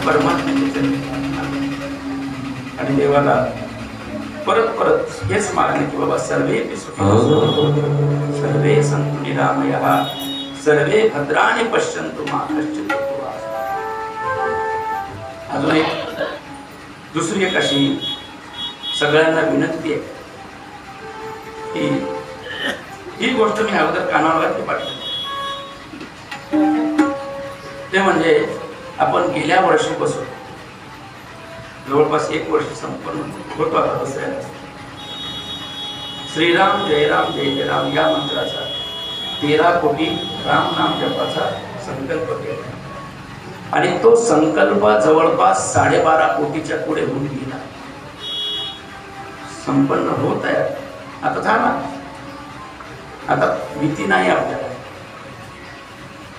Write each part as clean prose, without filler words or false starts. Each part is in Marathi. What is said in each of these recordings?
परमात्म्याचे चरण आणि देवाला परत परत हेच मागणे की बाबा सर्वे सर्वे सन्तु निरामयः सर्वे भद्राणि पश्यन्तु मा कश्चित् अजून एक दुसरी एक अशी सगळ्यांना विनंती आहे की ही गोष्ट मी अगोदर कानावर घातली पाहिजे. ते म्हणजे आपण गेल्या वर्षीपासून जवळपास 1 वर्ष संपन्न होतो आता दुसऱ्या श्रीराम जय राम जय जय राम या मंत्राचा 13 कोटी राम नाम जपाचा संकल्प केला आणि तो संकल्प जवळपास 12.5 कोटीच्या पुढे होऊन गेला, संपन्न होत आहे. आता थांबा, आता भीती नाही आपल्याला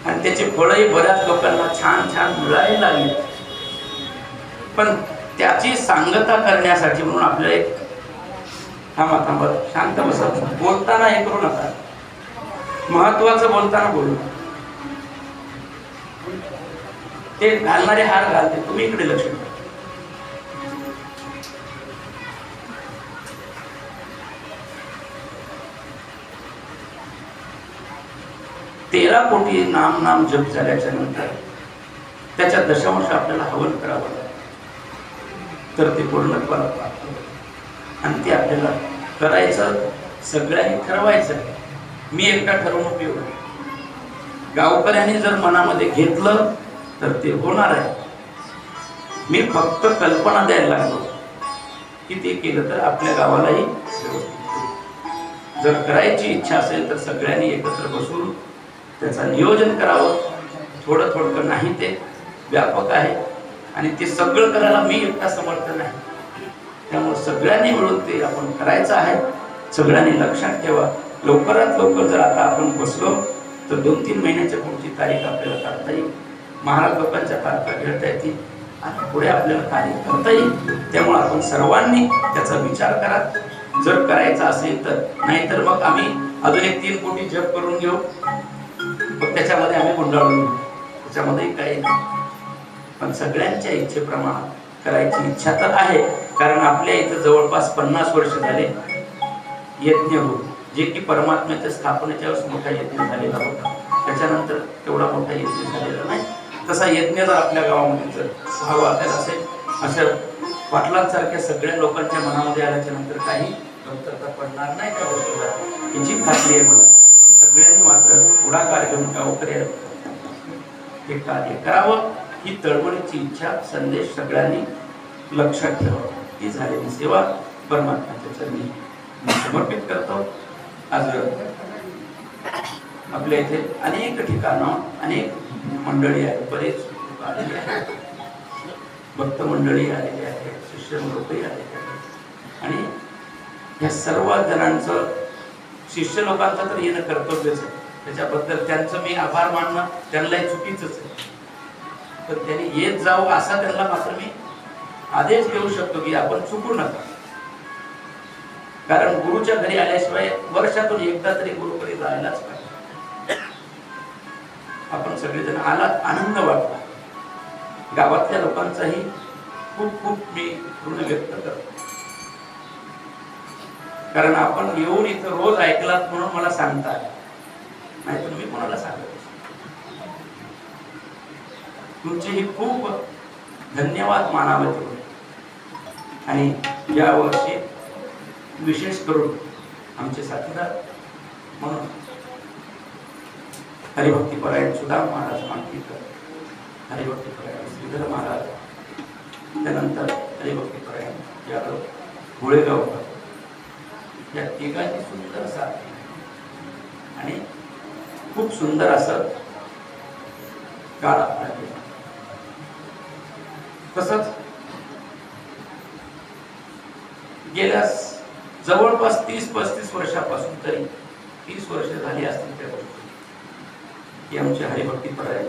आणि त्याचे फळही बऱ्याच लोकांना छान छान मिळायला लागले. पण त्याची सांगता करण्यासाठी म्हणून आपल्याला एक थांबा शांत बसा, बोलताना हे करू नका, महत्वाचं बोलताना बोलू. ते घालणारे हार घालते, तुम्ही इकडे लक्ष द्या. तेरा कोटी नाम नाम जप झाल्याच्या नंतर त्याच्या दशांश आपल्याला हवन करावं लागतं, तर ते पूर्णत्वाला प्राप्त होतं. आणि ते आपल्याला करायचं, सगळ्यांनी ठरवायचं. मी एकटा ठरवून उपयोग नाही, गावकऱ्यांनी जर मनामध्ये घेतलं तर ते होणार आहे. मी फक्त कल्पना द्यायला लागलो की ते केलं तर आपल्या गावालाही व्यवस्थित. जर करायची इच्छा असेल तर सगळ्यांनी एकत्र बसून त्याचं नियोजन करावं. थोडं थोडं नाही, ते व्यापक आहे आणि ते सगळं करायला मी एकटा समर्थ नाही. त्यामुळे सगळ्यांनी मिळून ते आपण करायचं आहे. सगळ्यांनी लक्षात ठेवा, लवकरात लवकर जर आता आपण बसलो तर 2-3 महिन्याच्या पुढची तारीख आपल्याला काढता येईल. महाराज लोकांच्या तारखा घेता येतील आणि पुढे आपल्याला कार्य करता येईल. त्यामुळे आपण सर्वांनी त्याचा विचार करा जर करायचा असेल तर. नाहीतर मग आम्ही अजून एक 3 कोटी जप करून घेऊ, मग त्याच्यामध्ये आम्ही गुंडाळून घेऊ, त्याच्यामध्ये काही नाही. पण सगळ्यांच्या इच्छेप्रमाणे करायची इच्छा तर आहे. कारण आपल्या इथं जवळपास 50 वर्ष झाले यज्ञ होत, जे की परमात्म्याच्या स्थापनेच्या वेळेस मोठा यज्ञ झालेला होता. त्याच्यानंतर तेवढा मोठा यज्ञ झालेला नाही. तसा यज्ञ जर आपल्या गावामध्ये जर व्हावा वाटायला असेल, अशा पाटलांसारख्या सगळ्या लोकांच्या मनामध्ये आल्याच्या नंतर काही कमतरता पडणार नाही त्या गोष्टीला, याची खात्री आहे मला. सगळ्यांनी मात्र पुढाकार घेऊन गावकरी हे कार्य करावं, ही तळमळीची इच्छा, संदेश सगळ्यांनी लक्षात ठेवावा. ही झालेली सेवा परमात्म्याच्या चरणी मी समर्पित करतो. आज आपल्या इथे अनेक ठिकाणं अनेक मंडळी आहेत, बरेच लोक आलेले आहेत, भक्त मंडळी आलेली आहे, शिष्य लोकही आलेले आहेत. आणि या सर्व जणांचं, शिष्य लोकांचं तर येणं कर्तव्यच आहे, त्याच्याबद्दल त्यांचं मी आभार मानणं त्यांनाही चुकीचंच आहे. तर त्यांनी येत जावं असा त्यांना मात्र मी आदेश देऊ शकतो की आपण चुकू नका. कारण गुरुच्या घरी आल्याशिवाय वर्षातून एकदा तरी गुरुकडे जायलाच पाहिजे. आपण सगळेजण आलात, आनंद वाटला. गावातल्या लोकांचाही खूप खूप मी ऋण व्यक्त करतो. कारण आपण येऊन इथं रोज ऐकलात म्हणून मला सांगता, नाही तर मी कोणाला सांगत. तुमचेही खूप धन्यवाद मानावे. आणि या वर्षी विशेष करून आमचे साथीदार म्हणून हरिभक्तीपरायण सुदाम महाराज मानकीकर, हरिभक्तीपरायण श्रीधर महाराज, त्यानंतर हरिभक्तीपरायण यादव गोळेगावकर, या तिघांची सुंदर साथ आणि खूप सुंदर असं काळ आपला गेला. तसंच गेल्या जवळपास 30-35 वर्षापासून, तरी 30 वर्ष झाली असतील त्या गोष्टी, की आमचे हरिभक्तीपरायण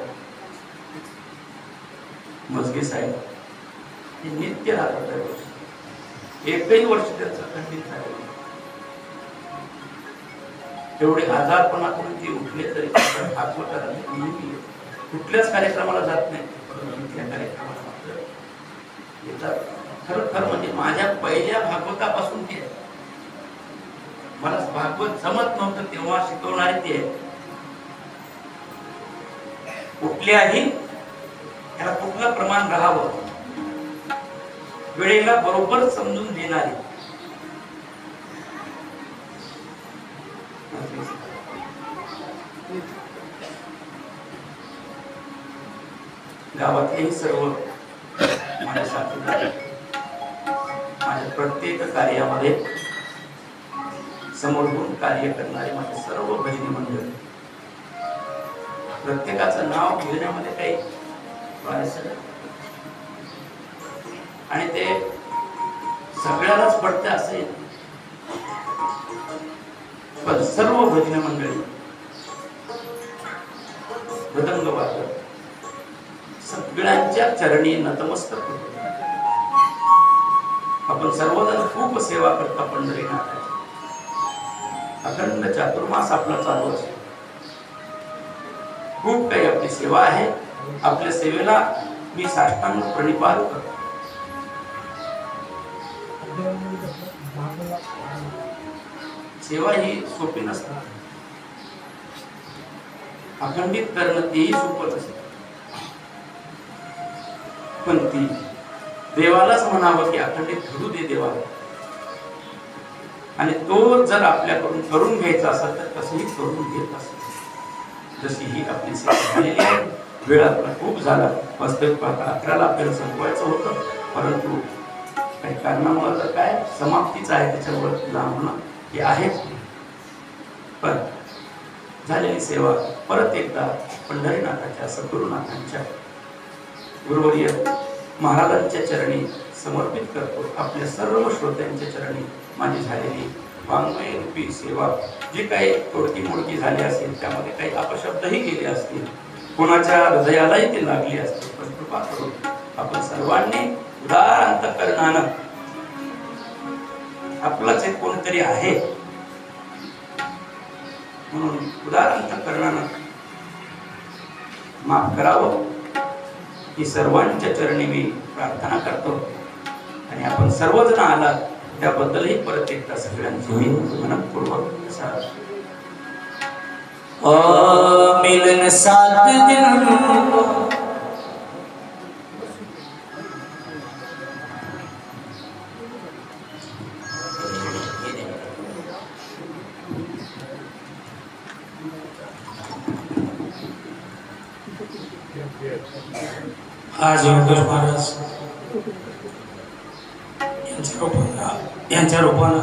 मजगे साहेब हे नित्य राहतात त्या गोष्टी. एकही वर्ष त्यांचं खंडित झालं. एवढे आजारपणातून ते उठले तरी कुठल्याच कार्यक्रमाला जात नाही, परंतु इथल्या कार्यक्रमाला खरं म्हणजे माझ्या पहिल्या भागवतापासून ते मला भागवत जमत नव्हतं तेव्हा शिकवणारे ते कुठल्याही त्याला कुठलं प्रमाण राहावं वेळेला बरोबर समजून देणारे गावातलेही सर्व माझ्या साथीदार माझ्या प्रत्येक कार्यामध्ये समोरून कार्य करणारे माझे सर्व भजनी मंडळ प्रत्येकाचं नाव घेण्यामध्ये काही आणि ते सगळ्यालाच पडते असेल पण सर्व भजनी मंडळी मृदंग वादक सगळ्यांच्या चरणी नतमस्तक होतो. आपण सर्वजण खूप सेवा करता पंढरीनाथाची. अखंड चातुर्मास आपला चालू असतो. खूप काही आपली सेवा आहे. आपल्या सेवेला मी साष्टांग प्रणिपात करतो. सेवा ही सोपी नसते. अखंडित करणं तेही सोपं असते. पण ती देवालाच म्हणावं की अखंडित घडू दे देवा. आणि तो जर आपल्याकडून करून घ्यायचा असेल तर कसंही करून घेत असेल. जशी ही आपली सेवा झालेली आहे. वेळ आपला खूप झाला. वास्तविक 11ला आपल्याला संपवायचं होतं, परंतु काही कारणामुळे तर काय समाप्तीच आहे त्याच्यावर लांबणं हे आहेच. पण झालेली सेवा परत एकदा पंढरीनाथाच्या सद्गुरुनाथांच्या गुरुवर्य महाराजांच्या चरणी समर्पित करतो. आपल्या सर्व श्रोत्यांच्या चरणी माझी झालेली वाङ्मय रूपी सेवा जी काही तोडकी मोडकी झाली असेल, त्यामध्ये काही अपशब्दही गेले असतील, कोणाच्या हृदयालाही ते लागले असतील, पण कृपा करून आपण सर्वांनी उदार अंतःकरणानं आपलाच एक कोणतरी आहे म्हणून उदार अंतःकरणानं माफ करावं ही सर्वांच्या चरणी मी प्रार्थना करतो. आणि आपण सर्वजण आलात त्याबद्दलही परत एकदा सगळ्यांची मी मनपूर्वक मिलन सात दिन आज योगेश महाराज यांच्या रूपानं